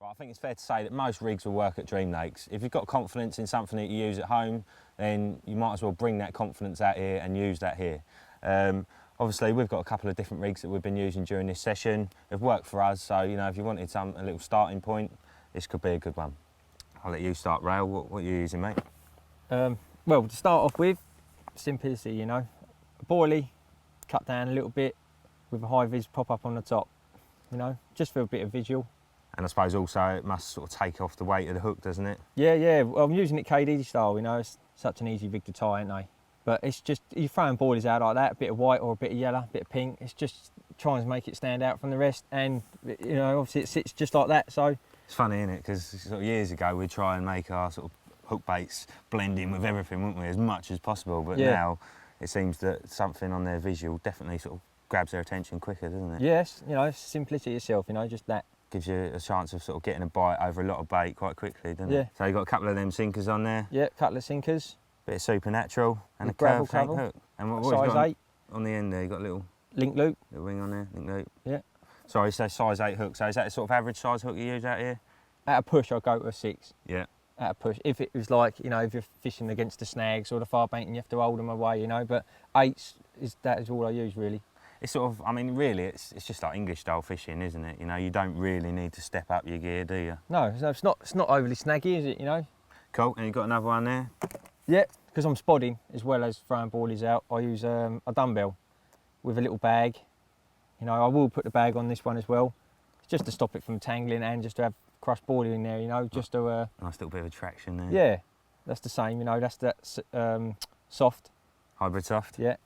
Right, I think it's fair to say that most rigs will work at DreamLakes. If you've got confidence in something that you use at home, then you might as well bring that confidence out here and use that here. Obviously, we've got a couple of different rigs that we've been using during this session. They've worked for us, so you know, if you wanted a little starting point, this could be a good one. I'll let you start, Rail. What are you using, mate? Well, to start off with, simplicity, you know. A boilie, cut down a little bit with a high vis pop up on the top, you know, just for a bit of visual. And I suppose also it must sort of take off the weight of the hook, doesn't it? Yeah. Well, I'm using it KD style, you know. It's such an easy rig to tie, aren't they? But it's just, you're throwing boilies out like that, a bit of white or a bit of yellow, a bit of pink. It's just trying to make it stand out from the rest. And, you know, obviously it sits just like that, so. It's funny, isn't it? Because sort of years ago we'd try and make our sort of hook baits blend in with everything, wouldn't we, as much as possible. But now it seems that something on their visual definitely sort of grabs their attention quicker, doesn't it? Yes, you know, it's simplicity itself, you know, just that. Gives you a chance of sort of getting a bite over a lot of bait quite quickly, doesn't it? So you've got a couple of them sinkers on there. Yeah, a couple of sinkers. Bit of supernatural and with a curved gravel hook. And what size you got 8 on the end there? You got a little link loop. Little ring on there, link loop. Yeah. Sorry, so size 8 hook. So is that the sort of average size hook you use out here? At a push, I'll go to a 6. Yeah. At a push. If it was like, you know, if you're fishing against the snags or the far bank and you have to hold them away, you know, but 8s that is all I use really. It's sort of, I mean, really, it's just like English style fishing, isn't it? You know, you don't really need to step up your gear, do you? No, it's not overly snaggy, is it, you know? Cool, and you've got another one there? Yeah, because I'm spodding as well as throwing boilies out. I use a dumbbell with a little bag. You know, I will put the bag on this one as well, just to stop it from tangling and just to have crushed boilie in there, you know, just to... nice little bit of attraction there. Yeah, that's the same, you know, that's soft. Hybrid soft? Yeah.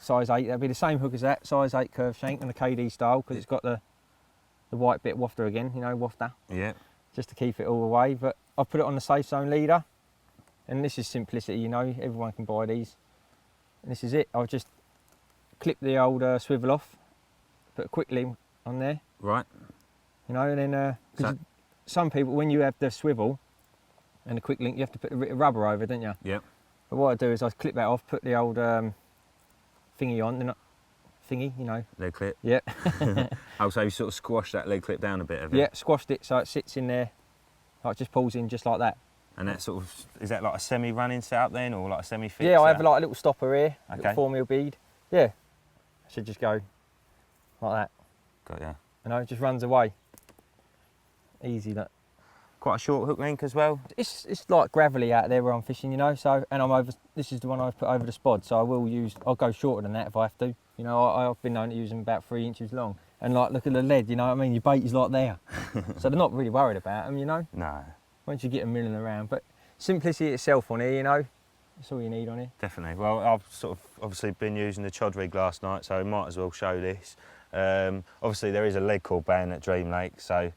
Size 8, that'll be the same hook as that, size 8 curved shank and the KD style, because it's got the white bit wafter again, you know, wafter. Yeah. Just to keep it all away, but I've put it on the safe zone leader, and this is simplicity, you know, everyone can buy these. And this is it, I'll just clip the old swivel off, put a quick link on there. Right. You know, and then, because some people, when you have the swivel and the quick link, you have to put a bit of rubber over, don't you? Yep. But what I do is I clip that off, put the old thingy on, thingy, you know. Leg clip? Yeah. Oh, so you sort of squashed that leg clip down a bit of it? Yeah, squashed it so it sits in there, like just pulls in just like that. And that sort of, is that like a semi-running setup then, or like a semi-fixed? Yeah, I have like a little stopper here, okay. Little 4mm bead. Yeah, I should just go like that. Got ya. You know, it just runs away. Easy, that. Quite a short hook link as well? It's like gravelly out there where I'm fishing, you know, so, and this is the one I've put over the spod, so I'll go shorter than that if I have to. You know, I've been known to use them about 3 inches long. And like, look at the lead, you know what I mean? Your bait is like there. So they're not really worried about them, you know? No. Once you get them milling around. But simplicity itself on here, you know, that's all you need on here. Definitely. Well, I've sort of obviously been using the chod rig last night, so I might as well show this. Obviously there is a lead core ban at DreamLakes, so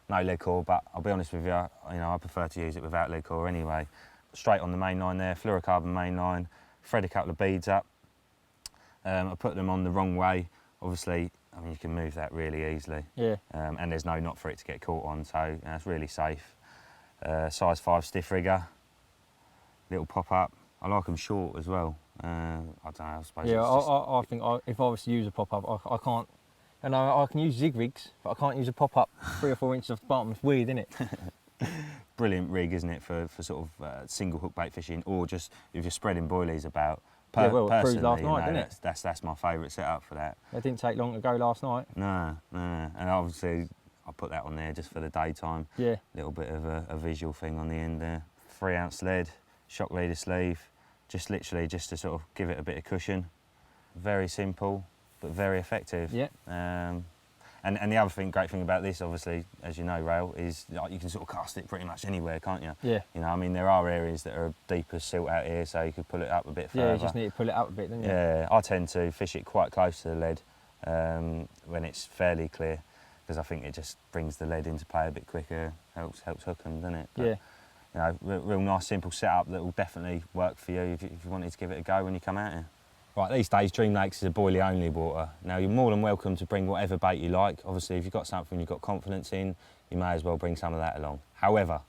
no lead core, but I'll be honest with you, I prefer to use it without lead core anyway. Straight on the main line there, fluorocarbon main line, thread a couple of beads up. I put them on the wrong way. Obviously, I mean, you can move that really easily. Yeah. And there's no knot for it to get caught on, so it's really safe. Size 5 stiff rigger, little pop up. I like them short as well. I don't know, I suppose. Yeah, I think if I was to use a pop up, I can't. And I can use zig rigs, but I can't use a pop up 3 or 4 inches off the bottom. It's weird, isn't it? Brilliant rig, isn't it, for sort of single hook bait fishing, or just if you're spreading boilies about. Yeah, well, it proved last you night, know, didn't it? That's my favourite setup for that. It didn't take long to go last night. No. And obviously I put that on there just for the daytime. Yeah. Little bit of a visual thing on the end there. 3 ounce lead, shock leader sleeve, just literally just to sort of give it a bit of cushion. Very simple, but very effective. Yeah. And the other great thing about this, obviously, as you know, Rail, is like, you can sort of cast it pretty much anywhere, can't you? Yeah. You know, I mean, there are areas that are deep as silt out here, so you could pull it up a bit further. Yeah, you just need to pull it up a bit, don't you? Yeah, I tend to fish it quite close to the lead when it's fairly clear, because I think it just brings the lead into play a bit quicker, helps hook them, doesn't it? But, yeah. You know, real nice, simple setup that will definitely work for you if you wanted to give it a go when you come out here. Right, these days DreamLakes is a boilie only water. Now you're more than welcome to bring whatever bait you like. Obviously if you've got something you've got confidence in, you may as well bring some of that along. However,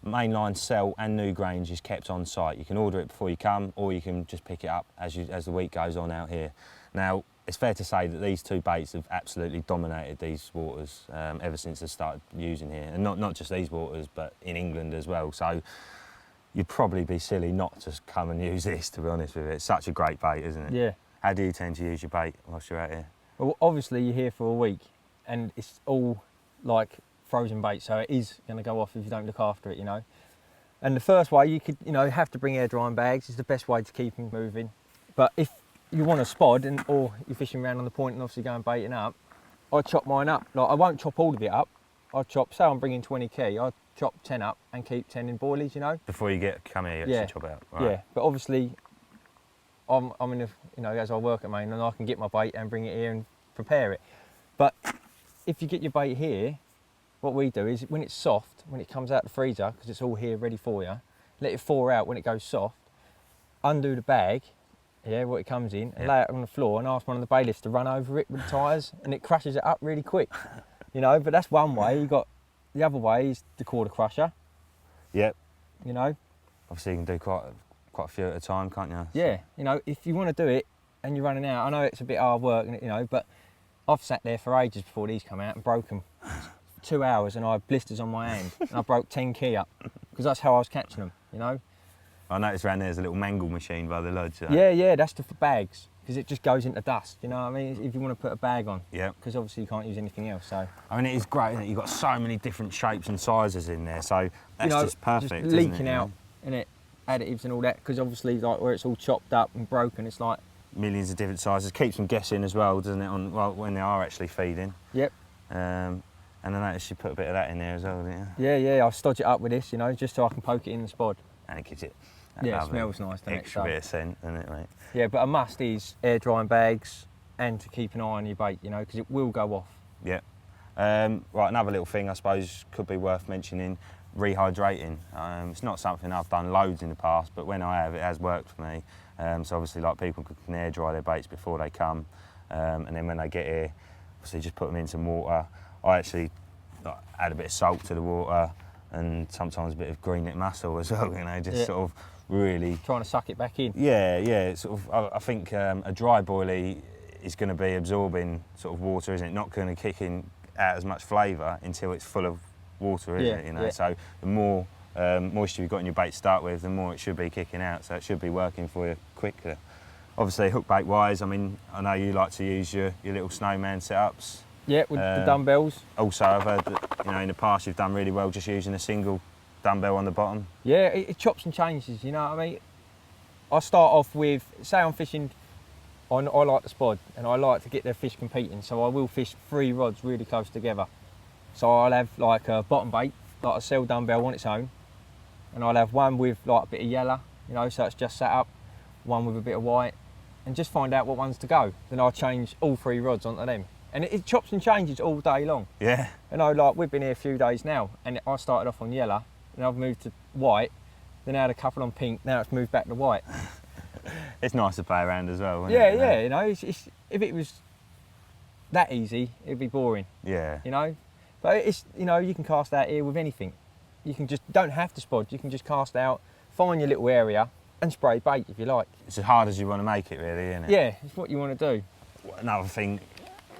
mainline sell and new Grange is kept on site. You can order it before you come, or you can just pick it up as the week goes on out here. Now it's fair to say that these two baits have absolutely dominated these waters ever since I started using here, and not just these waters, but in England as well. So you'd probably be silly not to come and use this, to be honest with you. It's such a great bait, isn't it? Yeah. How do you tend to use your bait whilst you're out here? Well, obviously you're here for a week, and it's all like frozen bait, so it is going to go off if you don't look after it, you know. And the first way, you could, you know, have to bring air drying bags. Is the best way to keep them moving. But if you want a spod, or you're fishing around on the point and obviously going baiting up, I chop mine up. Like, I won't chop all of it up. I chop, say I'm bringing 20 key, I chop 10 up and keep 10 in boilies, you know. Before you come here, you actually chop out. Right. Yeah, but obviously, I'm in a, you know, as I work at Maine, and I can get my bait and bring it here and prepare it. But if you get your bait here, what we do is when it's soft, when it comes out the freezer, because it's all here ready for you, let it thaw out when it goes soft, undo the bag, yeah, what it comes in, and lay it on the floor and ask one of the bailiffs to run over it with the tyres, and it crushes it up really quick. You know, but that's one way. You got the other way is the quarter crusher. Yep. You know. Obviously, you can do quite a few at a time, can't you? Yeah. You know, if you want to do it and you're running out, I know it's a bit hard work, you know, but I've sat there for ages before these come out and broke them. 2 hours, and I had blisters on my hand, and I broke 10 key up because that's how I was catching them. You know. I noticed around there's a little mangle machine by the lodge. So. Yeah, that's for bags, because it just goes into dust, you know what I mean? If you want to put a bag on. Yeah. Because obviously you can't use anything else, so. I mean, it is great, isn't it? You've got so many different shapes and sizes in there, so that's you know, just perfect, just leaking isn't it, out, innit? Additives and all that, because obviously, like, where it's all chopped up and broken, it's like... Millions of different sizes. Keeps them guessing as well, doesn't it, when they are actually feeding. Yep. And I noticed you put a bit of that in there as well, didn't you? Yeah, I stodge it up with this, you know, just so I can poke it in the spod. And it gives it it smells nice, doesn't it? Extra bit of scent, doesn't it, mate? Yeah, but a must is air drying bags and to keep an eye on your bait, you know, because it will go off. Yeah. Right, another little thing I suppose could be worth mentioning, rehydrating. It's not something I've done loads in the past, but when I have, it has worked for me. So obviously, like, people can air dry their baits before they come, and then when they get here, obviously just put them in some water. I actually add a bit of salt to the water and sometimes a bit of green neck mussel as well, you know, just sort of really... Trying to suck it back in. Yeah, sort of, I think a dry boilie is going to be absorbing sort of water, isn't it? Not going to kick in out as much flavour until it's full of water, isn't it? You know, so the more moisture you've got in your bait to start with, the more it should be kicking out, so it should be working for you quicker. Obviously, hook bait wise, I mean, I know you like to use your little snowman setups. Yeah, with the dumbbells. Also, I've heard that, you know, in the past you've done really well just using a single dumbbell on the bottom. Yeah, it chops and changes, you know what I mean? I start off with, say I'm fishing, I like the spod, and I like to get the fish competing, so I will fish 3 rods really close together. So I'll have like a bottom bait, like a cell dumbbell on its own, and I'll have one with like a bit of yellow, you know, so it's just sat up, one with a bit of white, and just find out what ones to go. Then I'll change all 3 rods onto them. And it chops and changes all day long. Yeah. You know, like, we've been here a few days now, and I started off on yellow, and I've moved to white, then I had a couple on pink, now it's moved back to white. It's nice to play around as well, isn't it? Yeah, Yeah, you know, if it was that easy, it'd be boring. Yeah. You know? But it's, you know, you can cast out here with anything. You can just, don't have to spod, you can just cast out, find your little area, and spray bait if you like. It's as hard as you want to make it, really, isn't it? Yeah, it's what you want to do. Another thing,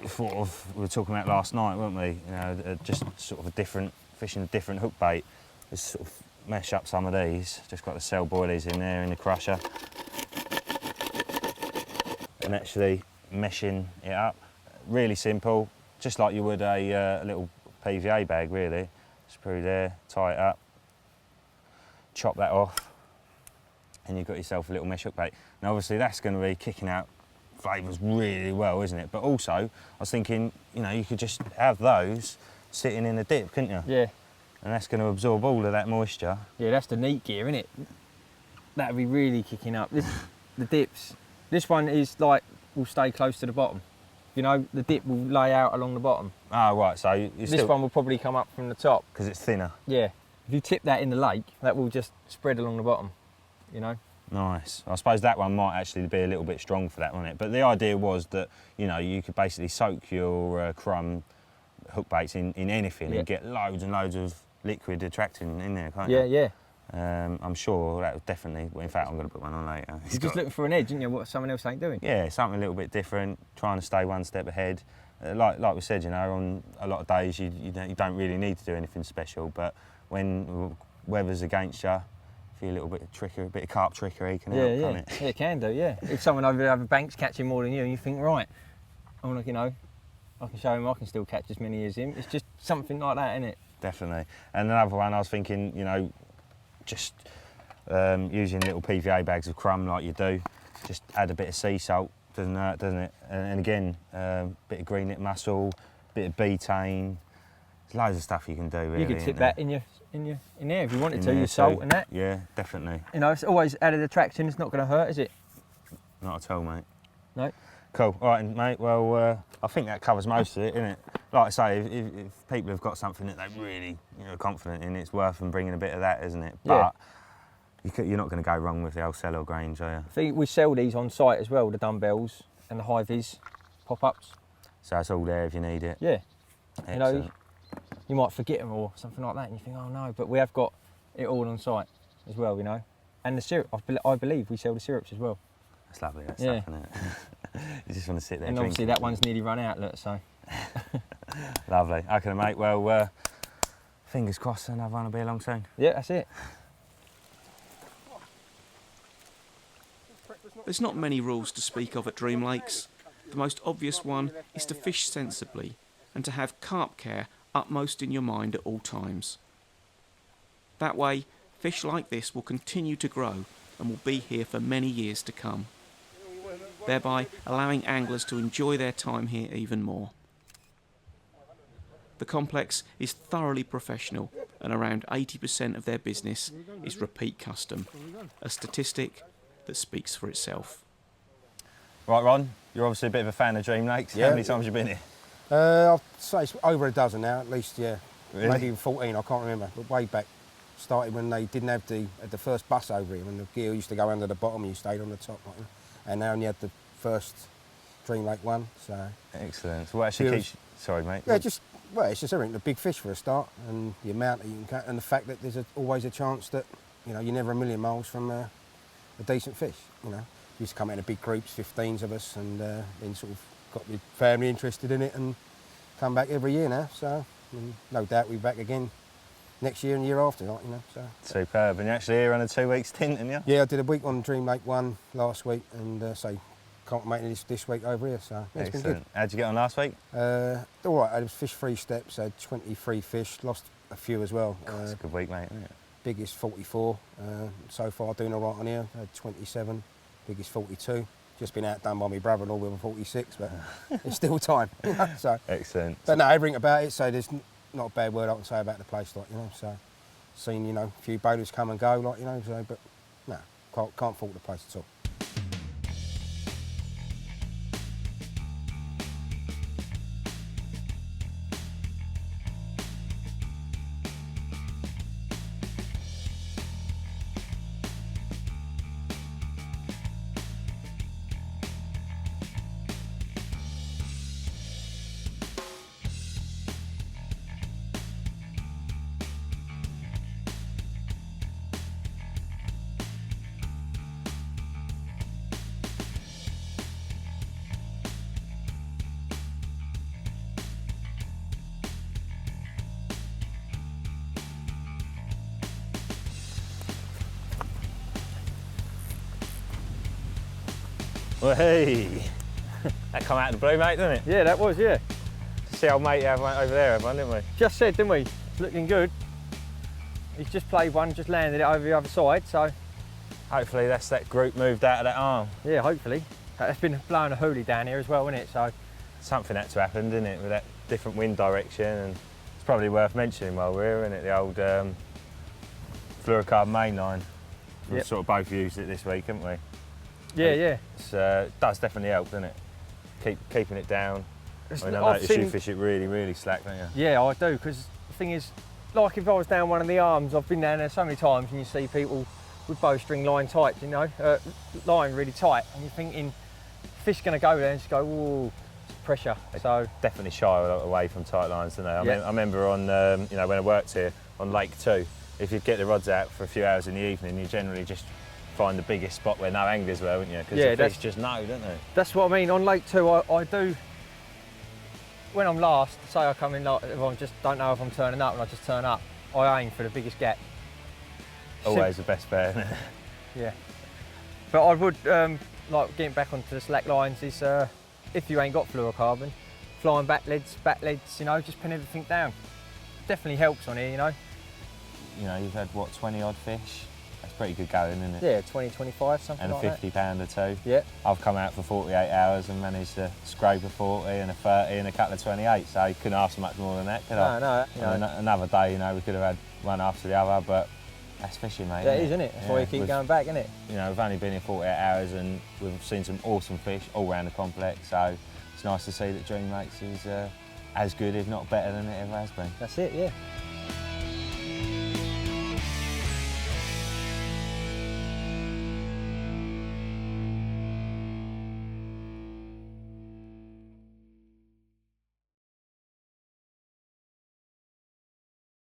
sort of, we were talking about last night, weren't we? You know, just sort of fishing a different hook bait. Just sort of mesh up some of these. Just got the cell boilies in there in the crusher. And actually meshing it up. Really simple, just like you would a little PVA bag, really. Screw there, tie it up, chop that off, and you've got yourself a little mesh hook bait. Now obviously that's going to be kicking out flavours really well, isn't it? But also, I was thinking, you know, you could just have those sitting in a dip, couldn't you? Yeah. And that's going to absorb all of that moisture. Yeah, that's the neat gear, isn't it? That'd be really kicking up. The dips. This one is like, will stay close to the bottom. You know, the dip will lay out along the bottom. Oh, right, so you this one will probably come up from the top. Because it's thinner. Yeah. If you tip that in the lake, that will just spread along the bottom, you know? Nice. I suppose that one might actually be a little bit strong for that, wouldn't it? But the idea was that, you know, you could basically soak your crumb hook baits in anything and get loads and loads of liquid attracting in there, can't you? Yeah. I'm sure that would definitely, well, in fact I'm going to put one on later. You're just looking for an edge, aren't you, what someone else ain't doing? Yeah, something a little bit different, trying to stay one step ahead. Like we said, you know, on a lot of days you don't really need to do anything special, but when weather's against you, if you're a little bit trickery, a bit of carp trickery can help, can't it? Yeah, it can do, yeah. If someone over the other bank's catching more than you and you think, right, I'm like, you know, I can show him I can still catch as many as him. It's just something like that, isn't it? Definitely. And another one I was thinking, you know, just using little PVA bags of crumb like you do, just add a bit of sea salt, doesn't hurt, doesn't it? And again, bit of green net mussel, bit of betaine. There's loads of stuff you can do. Really, you could tip that in there if you wanted to. Your salt and that. Yeah, definitely. You know, it's always added attraction. It's not going to hurt, is it? Not at all, mate. No. Cool. All right, mate. Well, I think that covers most of it, isn't it? Like I say, if people have got something that they're really, you know, confident in, it's worth them bringing a bit of that, isn't it? Yeah. But you're not going to go wrong with the old Cellar Grange, are you? I think we sell these on site as well, the dumbbells and the high-vis pop-ups. So it's all there if you need it. Yeah. Excellent. You know, you might forget them or something like that, and you think, oh no, but we have got it all on site as well, you know. And the syrup, I believe we sell the syrups as well. That's lovely, that stuff, isn't it? You just want to sit there and obviously that one's nearly run out, look, so. Lovely. Okay, mate. Well, fingers crossed another one will be along soon. Yeah, that's it. There's not many rules to speak of at DreamLakes. The most obvious one is to fish sensibly and to have carp care upmost in your mind at all times. That way, fish like this will continue to grow and will be here for many years to come, thereby allowing anglers to enjoy their time here even more. The complex is thoroughly professional and around 80% of their business is repeat custom, a statistic that speaks for itself. Right, Ron, you're obviously a bit of a fan of DreamLakes. Yeah. How many times have you been here? I'd say it's over a dozen now, at least, yeah. Really? Maybe even 14, I can't remember. But way back, started when they didn't have the first bus over here, when the gear used to go under the bottom and you stayed on the top. Like, and now you had the first DreamLake one, so... Excellent. So what actually keeps... Sorry, mate. Yeah, it's just everything. The big fish for a start, and the amount that you can catch, and the fact that there's always a chance that, you know, you're never a million miles from a decent fish, you know. We used to come out in big groups, 15s of us, and then sort of got my family interested in it and come back every year now. So no doubt we'll be back again next year and the year after, like, you know. So superb. And you're actually here on a 2-week stint, aren't you? yeah, I did a week on DreamLake 1 last week, and so contemplating this week over here. So yeah, it's been good. How'd you get on last week? All right, I had fish 3 steps, I had 23 fish, lost a few as well. It's a good week, mate, isn't it? Biggest 44 so far, doing all right on here. I had 27, biggest 42. Just been outdone by my brother-in-law with a 46, but it's still time. You know, so. Excellent. But no, everything about it, so there's not a bad word I can say about the place, like, you know. So seen, you know, a few boaters come and go, like, you know, so, but no, can't fault the place at all. Well, hey, that come out of the blue, mate, didn't it? Yeah, that was, yeah. See old mate over there, everyone, didn't we? Just said, didn't we? It's looking good. He's just played one, just landed it over the other side, so... Hopefully that's that group moved out of that arm. Yeah, hopefully. It's been blowing a hoolie down here as well, isn't it? So something had to happen, didn't it, with that different wind direction, and it's probably worth mentioning while we're here, isn't it? The old fluorocarbon mainline. We've Yep. sort of both used it this week, haven't we? yeah. It does definitely help, doesn't it? Keeping it down. I mean, I I've notice seen- you fish it really, really slack, don't you? Yeah, I do, because the thing is, like if I was down one of the arms, I've been down there so many times and you see people with bowstring line tight, you know, line really tight, and you're thinking, fish going to go there and just go, ooh, pressure. So Definitely shy away from tight lines, don't they? Yeah. I remember on, you know, when I worked here on Lake 2, if you get the rods out for a few hours in the evening, you generally just find the biggest spot where no anglers were, wouldn't you? Because Yeah, the fish just know, don't they? That's what I mean. On Lake 2, I do, when I'm last, say I come in, like, if I just don't know if I'm turning up and I just turn up, I aim for the biggest gap. Always the best bet, isn't it? Yeah. But I would, like getting back onto the slack lines is, if you ain't got fluorocarbon, flying back leads, you know, just pin everything down. Definitely helps on here, you know. You know, you've had, what, 20 odd fish? That's pretty good going, isn't it? Yeah, 20, 25, something And like a that. 50 pound or two. Yeah. I've come out for 48 hours and managed to scrape a 40 and a 30 and a couple of 28, so you couldn't ask for much more than that, could I? No, you know. And another day, you know, we could have had one after the other, but that's fishing, mate. That is, isn't it? That's why you keep going back, isn't it? You know, we've only been here 48 hours and we've seen some awesome fish all around the complex, so it's nice to see that DreamLakes is as good, if not better than it ever has been. That's it, yeah.